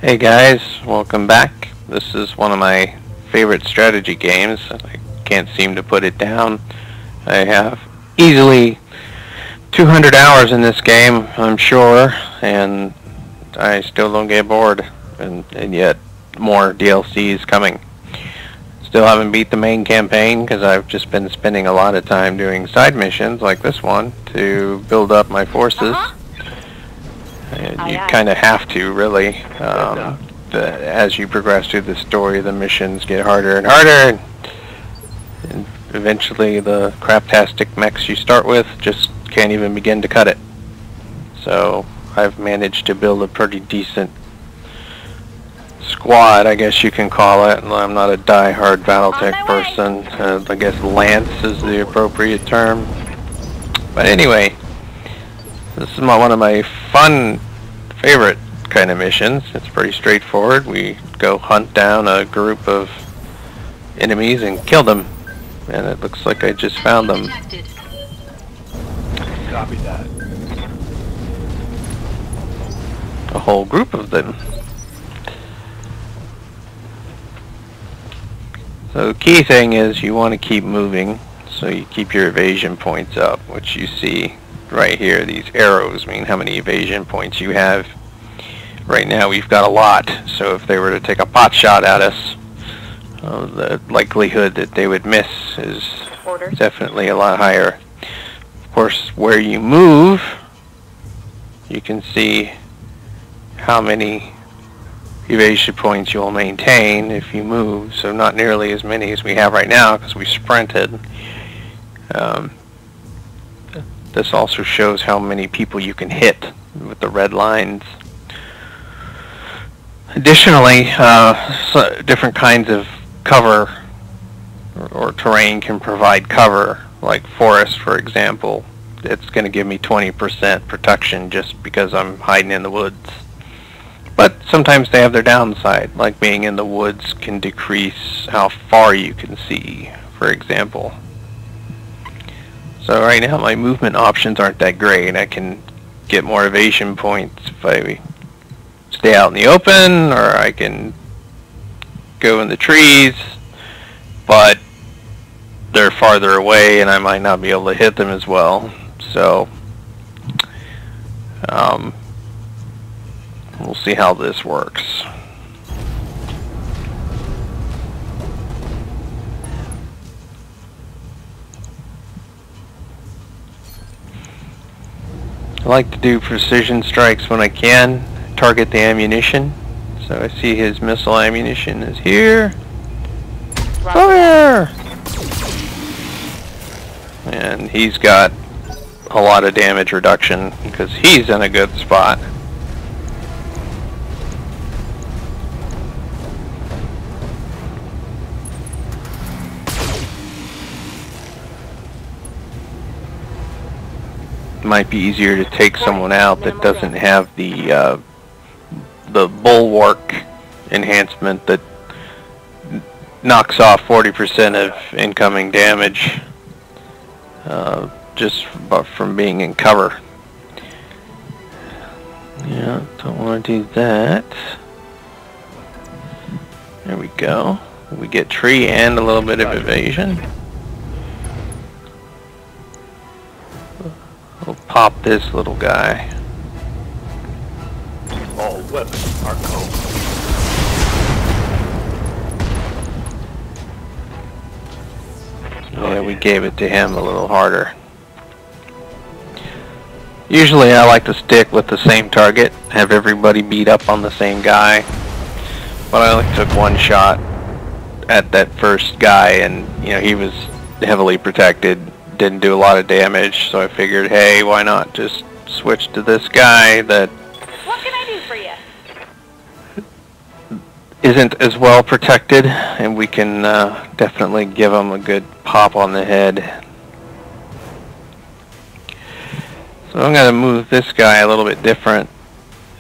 Hey guys, welcome back. This is one of my favorite strategy games. I can't seem to put it down. I have easily 200 hours in this game, I'm sure, and I still don't get bored, and yet more DLCs coming. Still haven't beat the main campaign because I've just been spending a lot of time doing side missions like this one to build up my forces. You kind of have to, really. As you progress through the story, the missions get harder and harder, and eventually the craptastic mechs you start with just can't even begin to cut it. So I've managed to build a pretty decent squad, I guess you can call it. I'm not a die-hard BattleTech person. I guess Lance is the appropriate term. But anyway, this is one of my favorite kind of missions. It's pretty straightforward. We go hunt down a group of enemies and kill them. And it looks like I just found them. Copy that. A whole group of them. So the key thing is you want to keep moving, so you keep your evasion points up, which you see right here. These arrows mean how many evasion points you have. Right now we've got a lot, so if they were to take a pot shot at us, the likelihood that they would miss is definitely a lot higher. Of course, where you move, you can see how many evasion points you'll maintain if you move, so not nearly as many as we have right now because we sprinted. This also shows how many people you can hit with the red lines. Additionally, different kinds of cover or terrain can provide cover, like forest, for example. It's going to give me 20% protection just because I'm hiding in the woods. But sometimes they have their downside, like being in the woods can decrease how far you can see, for example. So right now my movement options aren't that great. I can get more evasion points if I stay out in the open, or I can go in the trees, but they're farther away and I might not be able to hit them as well. So we'll see how this works. I like to do precision strikes when I can, target the ammunition. So I see his missile ammunition is here. Fire! And he's got a lot of damage reduction because he's in a good spot. Might be easier to take someone out that doesn't have the bulwark enhancement that knocks off 40% of incoming damage just from being in cover. Yeah, don't want to do that. There we go. We get tree and a little bit of evasion. We'll pop this little guy. All weapons are cold. Yeah, we gave it to him a little harder. Usually I like to stick with the same target, have everybody beat up on the same guy. But I only took one shot at that first guy, and he was heavily protected. Didn't do a lot of damage, so I figured, hey, why not just switch to this guy that what can I do for you? Isn't as well protected, and we can definitely give him a good pop on the head. So I'm going to move this guy a little bit different,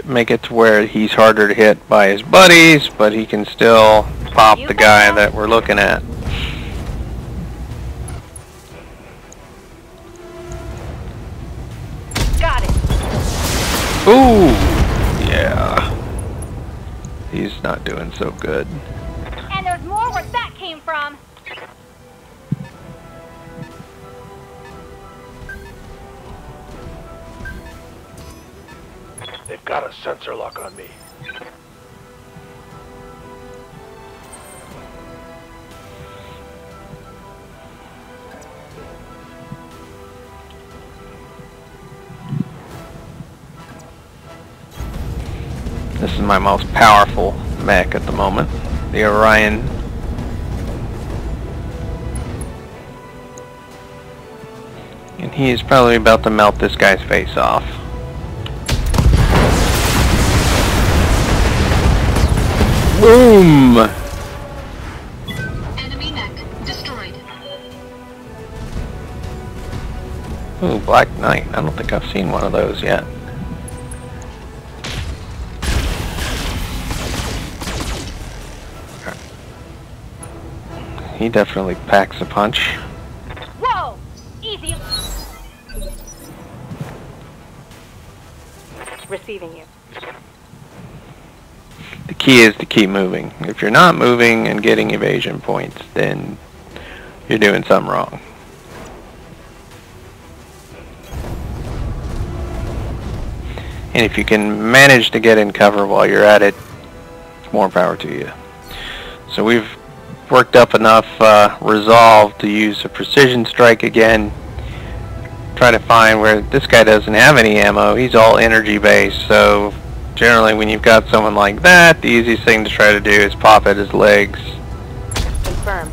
make it to where he's harder to hit by his buddies, but he can still pop the guy that we're looking at. Got it. Ooh, yeah. He's not doing so good. And there's more where that came from. They've got a sensor lock on me. This is my most powerful mech at the moment, the Orion. And he is probably about to melt this guy's face off. Boom! Enemy mech destroyed. Ooh, Black Knight. I don't think I've seen one of those yet. He definitely packs a punch. Whoa! Easy. Receiving you. The key is to keep moving. If you're not moving and getting evasion points, then you're doing something wrong. And if you can manage to get in cover while you're at it, more power to you. So we've worked up enough resolve to use a precision strike again. Try to find where this guy doesn't have any ammo. He's all energy based, so generally when you've got someone like that, the easiest thing to try to do is pop at his legs. Confirmed.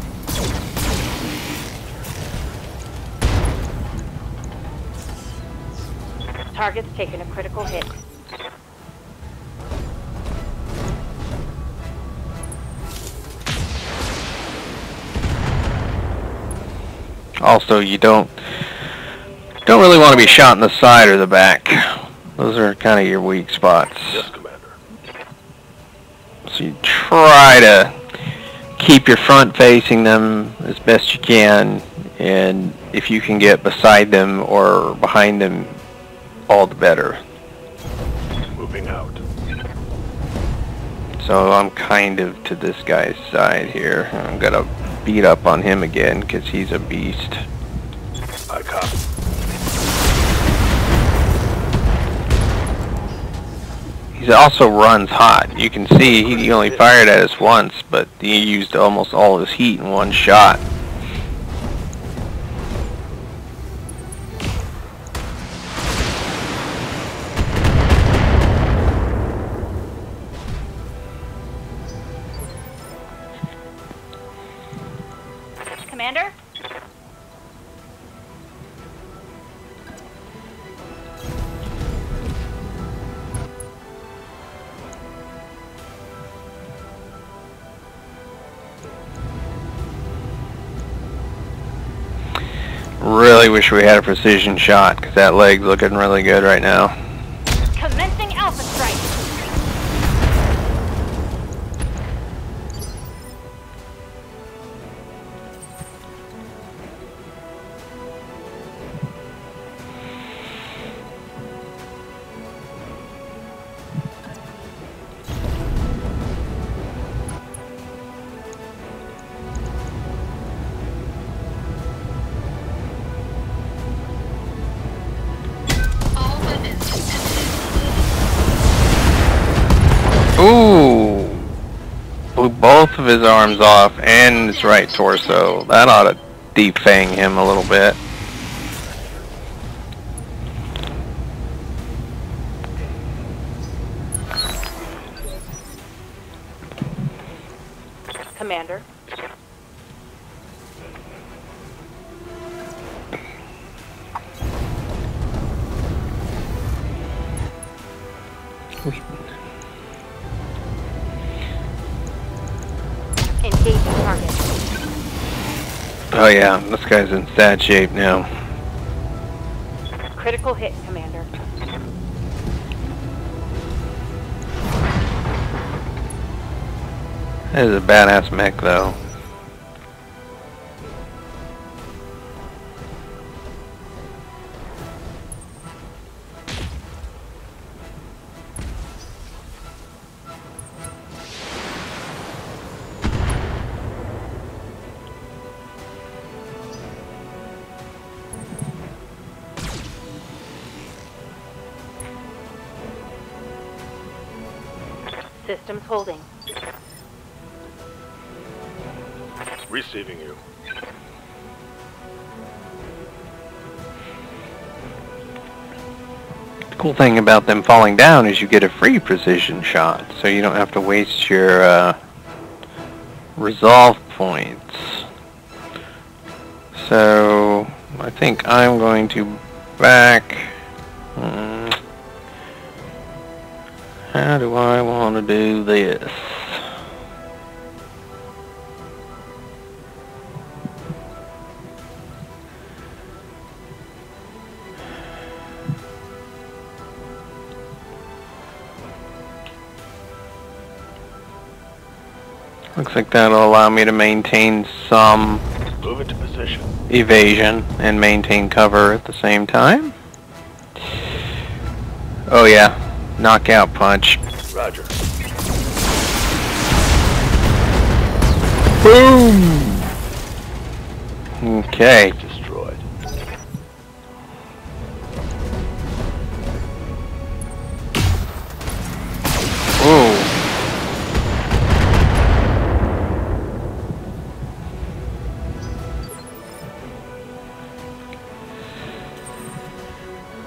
Target's taken a critical hit. Also, you don't really want to be shot in the side or the back. Those are kind of your weak spots. Yes, Commander. So you try to keep your front facing them as best you can, and if you can get beside them or behind them, all the better. Moving out. So I'm kind of to this guy's side here. I'm gonna beat up on him again because he's a beast. I copy. He also runs hot. You can see he only fired at us once, but he used almost all of his heat in one shot. Commander? Really wish we had a precision shot, because that leg's looking really good right now. Commencing Alpha Strike. All weapons Ooh! Blew both of his arms off and his right torso. That ought to defang him a little bit. Commander. Engaging target. Oh yeah, this guy's in sad shape now. Critical hit, Commander. That is a badass mech though. Systems holding. Receiving you. The cool thing about them falling down is you get a free precision shot, so you don't have to waste your resolve points. So I think I'm going to back. How do I want to do this? Looks like that'll allow me to maintain some Move into position. evasion and maintain cover at the same time. Oh yeah, knockout punch. Roger. Boom! Okay. Destroyed. Ooh.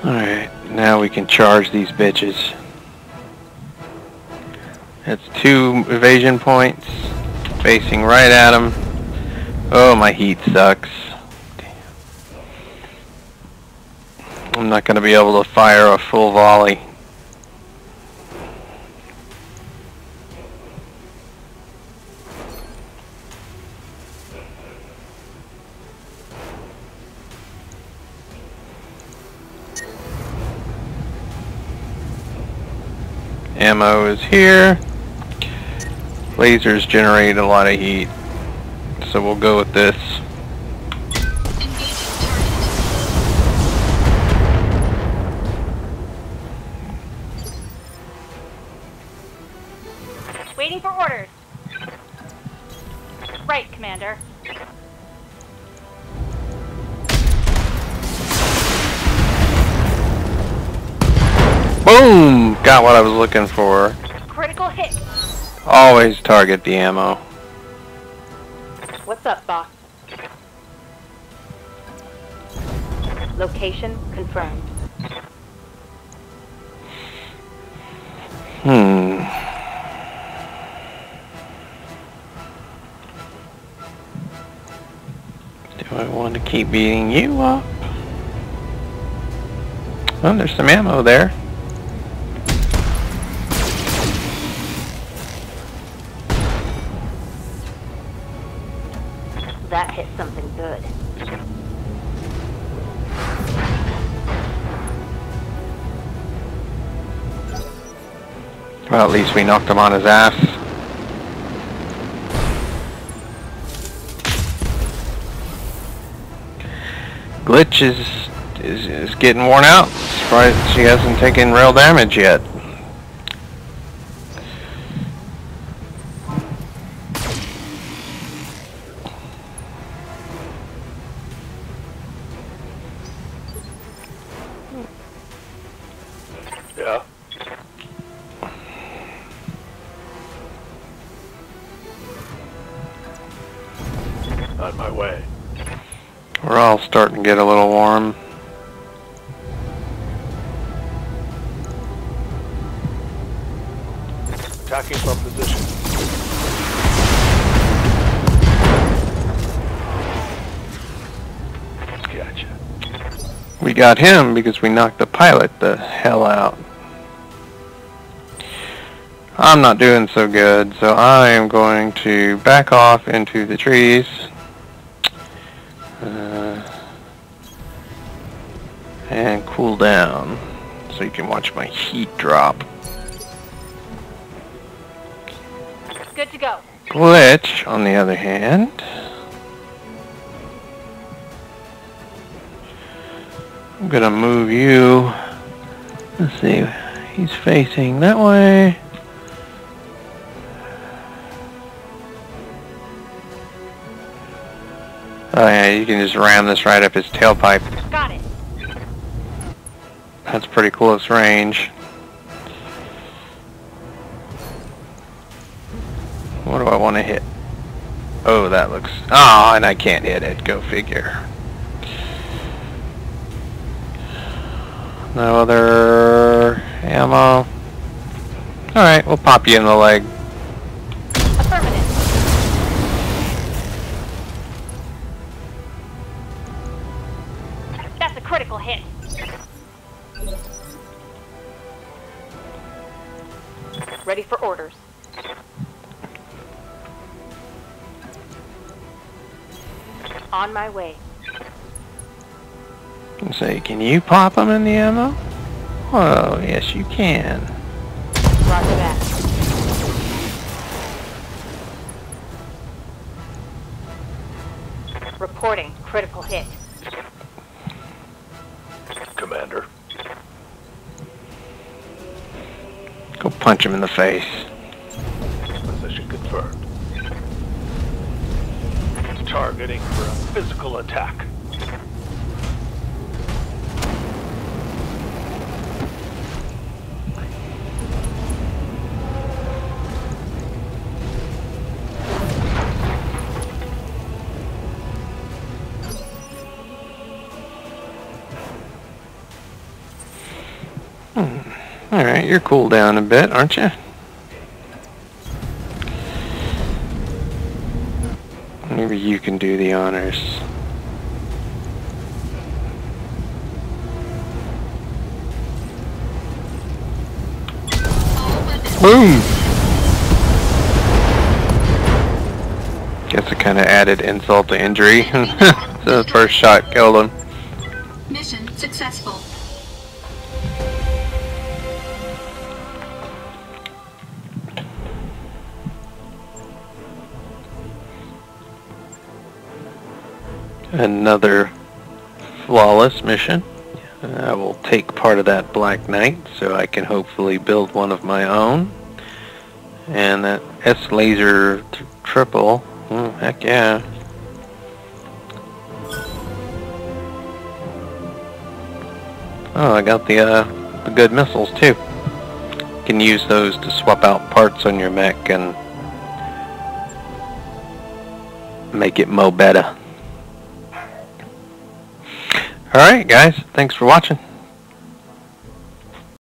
Alright, now we can charge these bitches. That's 2 evasion points, facing right at them. Oh, my heat sucks. I'm not going to be able to fire a full volley. Ammo is here. Lasers generate a lot of heat, so we'll go with this. Waiting for orders. Right, Commander. Boom! Got what I was looking for. Critical hit. Always target the ammo. What's up, boss? Location confirmed. Do I want to keep beating you up? Oh, there's some ammo there. That hit something good. Well, at least we knocked him on his ass. Glitch is getting worn out. Surprised she hasn't taken real damage yet. Yeah. On my way. We're all starting to get a little warm. Attacking from position. Gotcha. We got him because we knocked the pilot the hell out. I'm not doing so good, so I am going to back off into the trees. And cool down so you can watch my heat drop. Good to go. Glitch, on the other hand, I'm gonna move you. Let's see, he's facing that way. Oh yeah, you can just ram this right up his tailpipe. Got it. That's pretty close range. What do I want to hit? Oh, that looks... Oh, and I can't hit it. Go figure. No other ammo. Alright, we'll pop you in the leg. Affirmative. That's a critical hit. Ready for orders. On my way. Say, can you pop them in the ammo? Oh, yes you can. Roger that. Reporting critical hit. Commander. Go punch him in the face. Position confirmed. Targeting for a physical attack. Alright, you're cooled down a bit, aren't you? Maybe you can do the honors. Boom! Guess it kind of added insult to injury. So the first shot killed him. Mission successful. Another flawless mission. I will take part of that Black Knight so I can hopefully build one of my own. And that S-Laser triple. Oh, heck yeah. Oh, I got the good missiles too. You can use those to swap out parts on your mech and make it mo better. Alright guys, thanks for watching.